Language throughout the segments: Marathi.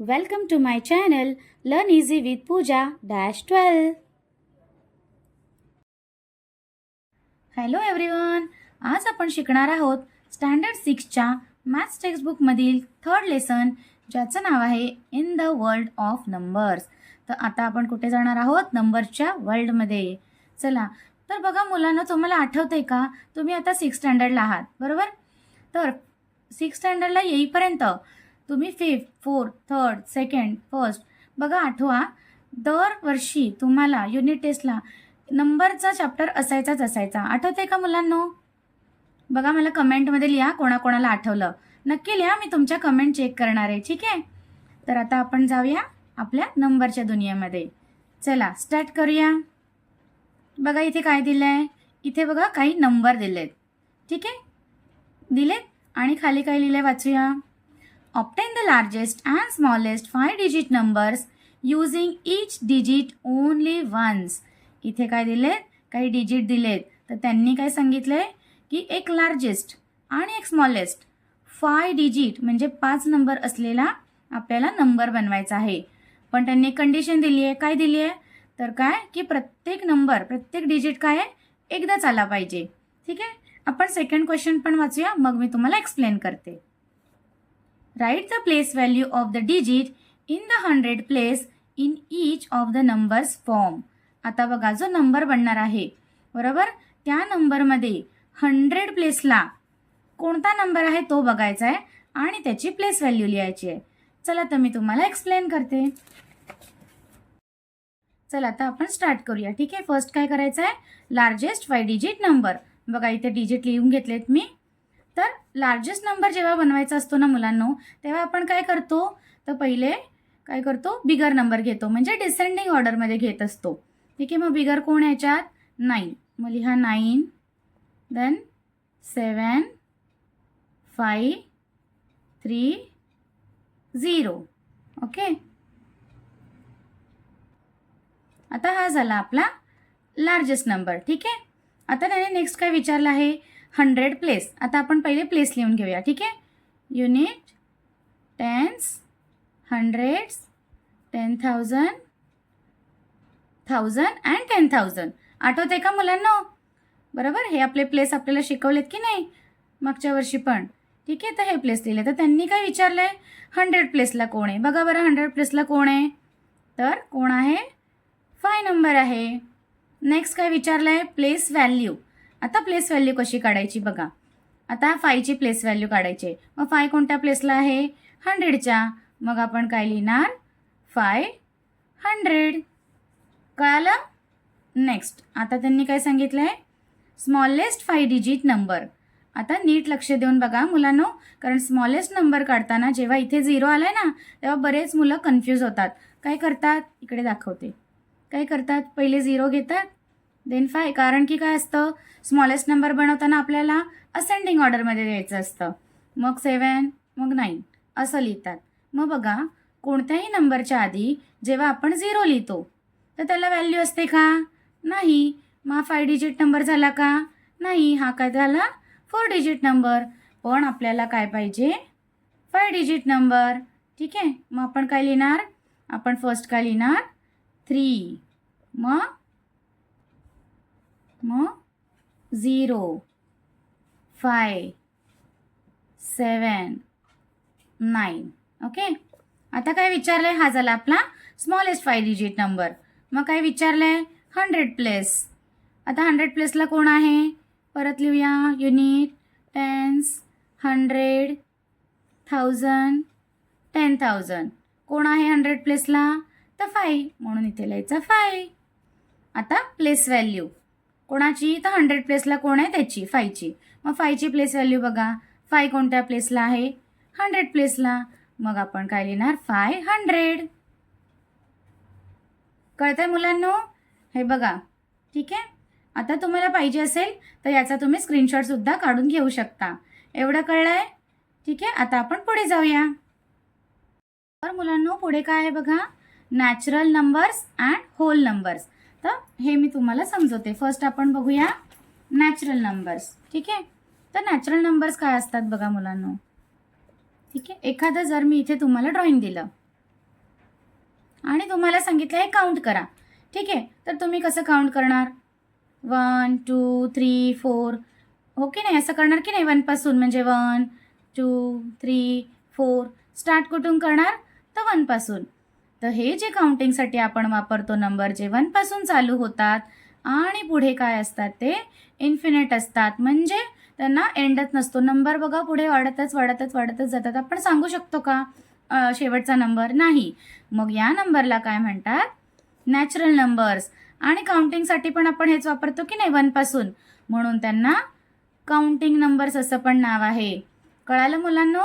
Welcome to my channel Learn Easy with Pooja-12. Hello everyone, आज आपण शिकणार आहोत स्टँडर्ड 6च्या मॅथ्स टेक्स्टबुकमधील थर्ड लेसन, ज्याचं नाव आहे in the world of numbers. तर आता आपण कुठे जाणार आहोत? नंबरच्या वर्ल्डमध्ये. चला तर बघा मुलांना, तुम्हाला आठवतंय का तुम्ही आता 6 स्टँडर्डला आहात, बरोबर? तर 6 स्टँडर्डला येईपर्यंत तुम्ही 5th, 4th, 3rd, 2nd, 1st बघा आठवा, दरवर्षी तुम्हाला युनिट टेस्टला नंबरचा चॅप्टर असायचा. आठवते का मुलांनो? बघा मला कमेंटमध्ये लिहा कोणाकोणाला आठवलं. नक्की लिहा, मी तुमच्या कमेंट चेक करणार आहे, ठीक आहे? तर आता आपण जाऊया आपल्या नंबरच्या दुनियेमध्ये. चला स्टार्ट करूया. बघा इथे काय दिलंय, इथे बघा काही नंबर दिलेत, ठीक आहे? दिलेत आणि खाली काय लिहिलंय वाचूया. Obtain the largest and smallest 5-digit numbers using each digit only once. इथे काय दिलेत? काही डिजिट दिलेत. तर त्यांनी काय सांगितलंय की एक लार्जेस्ट आणि एक स्मॉलेस्ट 5 डिजिट म्हणजे 5 नंबर असलेला आपल्याला नंबर बनवायचा आहे. पण त्यांनी कंडिशन दिली आहे. काय दिली आहे? तर काय की प्रत्येक नंबर, प्रत्येक डिजिट काय आहे, एकदाच आला पाहिजे, ठीक आहे? आपण सेकंड क्वेश्चन पण वाचूया, मग मी तुम्हाला एक्सप्लेन करते. Write the place value of the digit in the 100 place in each of the numbers form. आता बघा जो नंबर बनणार आहे, बरोबर, त्या नंबरमध्ये 100 प्लेसला कोणता नंबर आहे तो बघायचा आहे आणि त्याची प्लेस व्हॅल्यू लिहायची आहे. चला तर मी तुम्हाला एक्सप्लेन करते. चला आता आपण स्टार्ट करूया, ठीक आहे? फर्स्ट काय करायचं आहे, लार्जेस्ट 5 डिजिट नंबर. बघा इथे डिजिट लिहून घेतलेत मी. तर लार्जेस्ट नंबर जेव्हा बनवायचा असतो ना मुलांनो, तेव्हा आपण काय करतो, तर पहिले काय करतो, बिगर नंबर घेतो, म्हणजे डिसेंडिंग ऑर्डरमध्ये घेत असतो, ठीक आहे? मग बिगर कोण याच्यात? 9. मग लिहा 9, देन 7, 5, 3, 0. ओके, आता हा झाला आपला लार्जेस्ट नंबर, ठीक आहे? आता त्याने नेक्स्ट काय विचारलं आहे, 100 प्लेस. आता आपण पहिले प्लेस लिहून घेऊया, ठीक आहे? Unit, tens, hundreds, 10,000, 1000 and 10,000. आठवते का मुलांना? बरोबर, हे आपले प्लेस आपल्याला शिकवलेत की नाही मागच्या वर्षी पण, ठीक आहे? तर हे प्लेस लिहिले. तर त्यांनी काय विचारलंय, 100 प्लेसला कोण आहे? बघा बरं, 100 प्लेसला कोण आहे? तर कोण आहे? 5 नंबर आहे. नेक्स्ट काय विचारलंय, प्लेस व्हॅल्यू. आता प्लेस व्हॅल्यू कशी काढायची बघा. आता 5ची प्लेस व्हॅल्यू काढायची. मग 5 कोणत्या प्लेसला आहे? 100च्या. मग आपण काय लिहिणार? 500. कळालं? नेक्स्ट आता त्यांनी काय सांगितलं आहे, स्मॉलेस्ट 5 डिजिट नंबर. आता नीट लक्ष देऊन बघा मुलांनो, कारण स्मॉलेस्ट नंबर काढताना जेव्हा इथे 0 आलाय ना, तेव्हा बरेच मुलं कन्फ्यूज होतात. काय करतात, इकडे दाखवते, काय करतात, पहिले 0 घेतात, देन 5. कारण की काय असतं, स्मॉलेस्ट नंबर बनवताना आपल्याला असेंडिंग ऑर्डरमध्ये द्यायचं असतं. मग 7, मग 9 असं लिहितात. मग बघा, कोणत्याही नंबरच्या आधी जेव्हा आपण 0 लिहितो तर त्याला व्हॅल्यू असते का? नाही. मग 5 डिजिट नंबर झाला का? नाही. हा काय झाला? 4 डिजिट नंबर. पण आपल्याला काय पाहिजे? 5 डिजिट नंबर, ठीक आहे? मग आपण काय लिहिणार? आपण फर्स्ट काय लिहिणार? 3. मग 0, 5, 7, 9. ओके, आता काय विचारलंय, हा झाला आपला स्मॉलेस्ट 5 डिजिट नंबर. मग काय विचारलंय, 100 प्लेस. आता 100 प्लेसला कोण आहे? परत लिहूया, युनिट, टेन्स, 100, 1000, 10,000. कोण आहे 100 प्लेसला? तर 5, म्हणून इथे लिहायचं 5. आता प्लेस व्हॅल्यू कोणाची? तर 100 प्लेसला कोण आहे? त्याची, 5ची. मग 5ची प्लेस व्हॅल्यू बघा, 5 कोणत्या प्लेसला आहे? 100 प्लेसला. मग आपण काय लिहिणार? 500. कळतंय मुलांनो? हे बघा, ठीक आहे? आता तुम्हाला पाहिजे असेल तर याचा तुम्ही स्क्रीनशॉटसुद्धा काढून घेऊ शकता. एवढं कळलंय? ठीक आहे, आता आपण पुढे जाऊया. तर मुलांनो, पुढे काय आहे बघा, natural numbers and whole numbers. तर हे मी तुम्हाला समजवते. फर्स्ट आपण बघूया नॅचरल नंबर्स, ठीक आहे? तर नॅचरल नंबर्स काय असतात बघा मुलांनो, ठीक आहे? एखादं जर मी इथे तुम्हाला ड्रॉइंग दिलं, आणि तुम्हाला सांगितलं आहे काउंट करा. ठीक आहे, तर तुम्ही कसं काउंट करणार? 1 2 3 4 हो की नाही? असं करणार की नाही? 1 पासून म्हणजे 1 2 3 4 स्टार्ट कुठून करणार? तर 1 पासून. तर हे जे काउंटिंगसाठी आपण वापरतो नंबर जे 1 पासून चालू होतात आणि पुढे काय असतात ते इन्फिनिट असतात, म्हणजे त्यांना एंडच नसतो. नंबर बघा पुढे वाढतच वाढतच वाढतच जातात. आपण सांगू शकतो का शेवटचा नंबर? नाही. मग या नंबरला काय म्हणतात? Natural numbers. आणि काउंटिंगसाठी पण आपण हेच वापरतो की नाही 1 पासून, म्हणून त्यांना काउंटिंग नंबर्स असं पण नाव आहे. कळालं मुलांनो?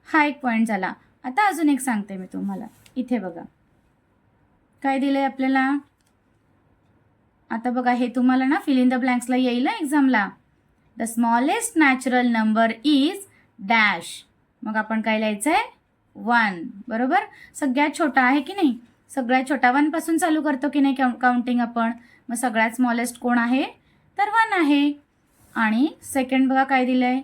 हा एक पॉईंट झाला. आता अजून एक सांगते मी तुम्हाला. इथे बघा काय दिलंय आपल्याला. आता बघा हे तुम्हाला ना फिल इन द ब्लँक्सला येईल एक्झामला. The smallest natural number is dash. मग आपण काय लिहायचं आहे? 1. बरोबर. सगळ्यात छोटा आहे की नाही? सगळ्यात छोटा 1 पासून चालू करतो की नाही काउंटिंग आपण. मग सगळ्यात स्मॉलेस्ट कोण आहे? तर 1 आहे. आणि सेकंड बघा काय दिलंय.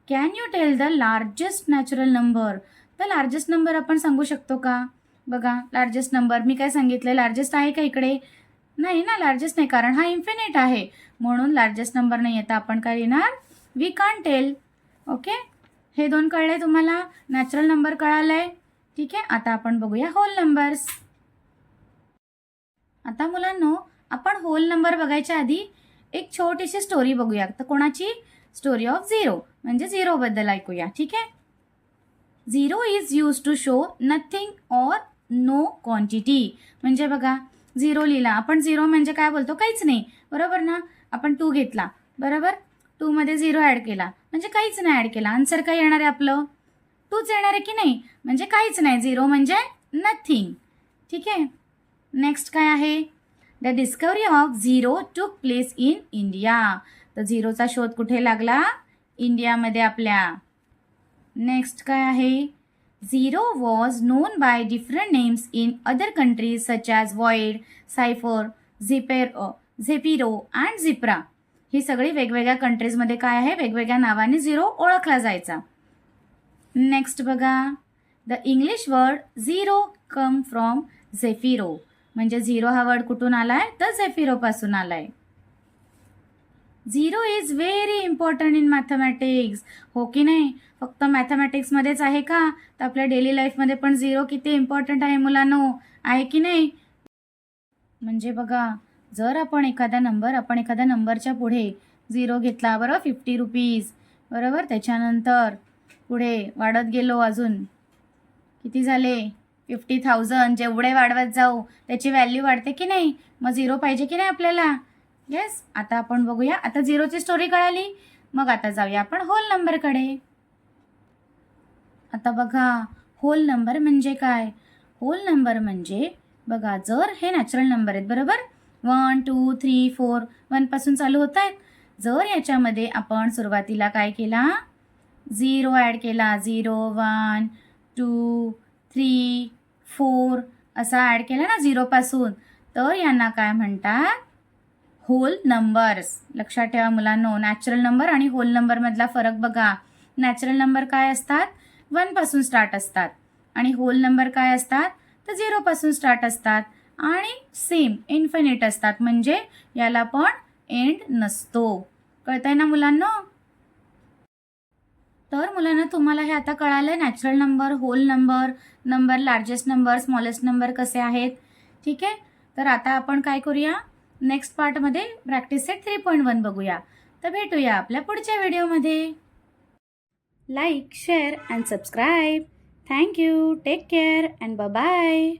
Can you tell the largest natural number. तर लार्जेस्ट नंबर आपण सांगू शकतो का? बघा लार्जेस्ट नंबर मी काय सांगितलं, लार्जेस्ट आहे का इकडे? नाही ना, लार्जेस्ट नाही, कारण हा इन्फिनिट आहे म्हणून लार्जेस्ट नंबर नाही येतं. आपण काय लिहिणार? We can't tail. ओके, हे 2 कळले तुम्हाला. नॅचरल नंबर कळालंय. ठीक आहे, आता आपण बघूया होल नंबर्स. आता मुलांनो आपण होल नंबर बघायच्या आधी एक छोटीशी स्टोरी बघूया. तर कोणाची? स्टोरी ऑफ 0, म्हणजे 0 बद्दल ऐकूया. ठीक आहे. 0 is use to show nothing or no quantity. म्हणजे बघा 0 लिहिला आपण. 0 म्हणजे काय बोलतो? काहीच नाही. बरोबर ना? आपण 2 घेतला. बरोबर. 2 मध्ये 0 ॲड केला म्हणजे काहीच नाही ॲड केला. आन्सर काय येणार आहे आपलं? 2च येणार आहे की नाही? म्हणजे काहीच नाही. 0 म्हणजे नथिंग. ठीक आहे. नेक्स्ट काय आहे? द डिस्कवरी ऑफ 0 टूक प्लेस इन इंडिया. तर 0चा शोध कुठे लागला? इंडियामध्ये आपल्या. नेक्स्ट काय आहे? 0 was known by different names in other countries such as void, cipher, zepiro and zipra. ही सगळी वेगवेगळ्या कंट्रीजमध्ये काय आहे? वेगवेगळ्या नावाने 0 ओळखला जायचा. नेक्स्ट बघा. The English word 0 come from zephiro. म्हणजे 0 हा वर्ड कुठून आलाय? तर झेफिरो पासून आलाय. 0 is very important in mathematics. हो की नाही? फक्त मॅथमॅटिक्समध्येच आहे का? तर आपल्या डेली लाईफमध्ये पण 0 किती इम्पॉर्टंट आहे मुलांनो, आहे की नाही? म्हणजे बघा जर आपण एखादा नंबरच्या पुढे 0 घेतला बरोबर, 50 रुपीज बरोबर, त्याच्यानंतर पुढे वाढत गेलो अजून किती झाले? 50,000. जेवढे वाढवत जाऊ त्याची व्हॅल्यू वाढते की नाही? मग 0 पाहिजे की नाही आपल्याला? येस. आता आपण बघूया. आता 0ची स्टोरी कळाली. मग आता जाऊया आपण होल नंबरकडे. आता बघा होल नंबर म्हणजे काय? होल नंबर म्हणजे बघा जर हे नॅचरल नंबर आहेत बरोबर, 1 2 3 4 1 पासून चालू होत आहेत. जर याच्यामध्ये आपण सुरुवातीला काय केला? 0 ॲड केला. 0 1 2 3 4 असा ॲड केला ना 0 पासून, तर यांना काय म्हणतात? Whole numbers. लक्षात ठेवा मुलांनो, नॅचरल नंबर आणि होल नंबर मधला फरक बघा. नॅचरल नंबर काय असतात? 1 पासून स्टार्ट असतात आणि होल नंबर काय असतात? तर 0 पासून स्टार्ट असतात आणि सेम इन्फिनिट असतात, म्हणजे याला पण एंड नसतो. कळतंय ना मुलांनो? तर मुलांना तुम्हाला हे आता कळालं natural number, whole number, largest number, smallest number कसे आहेत. ठीक आहे. तर आता आपण काय करूया? नेक्स्ट पार्टमध्ये प्रॅक्टिस सेट 3.1 बघूया. तर भेटूया आपल्या पुढच्या व्हिडिओमध्ये. Like, share and subscribe. Thank you. Take care and bye bye.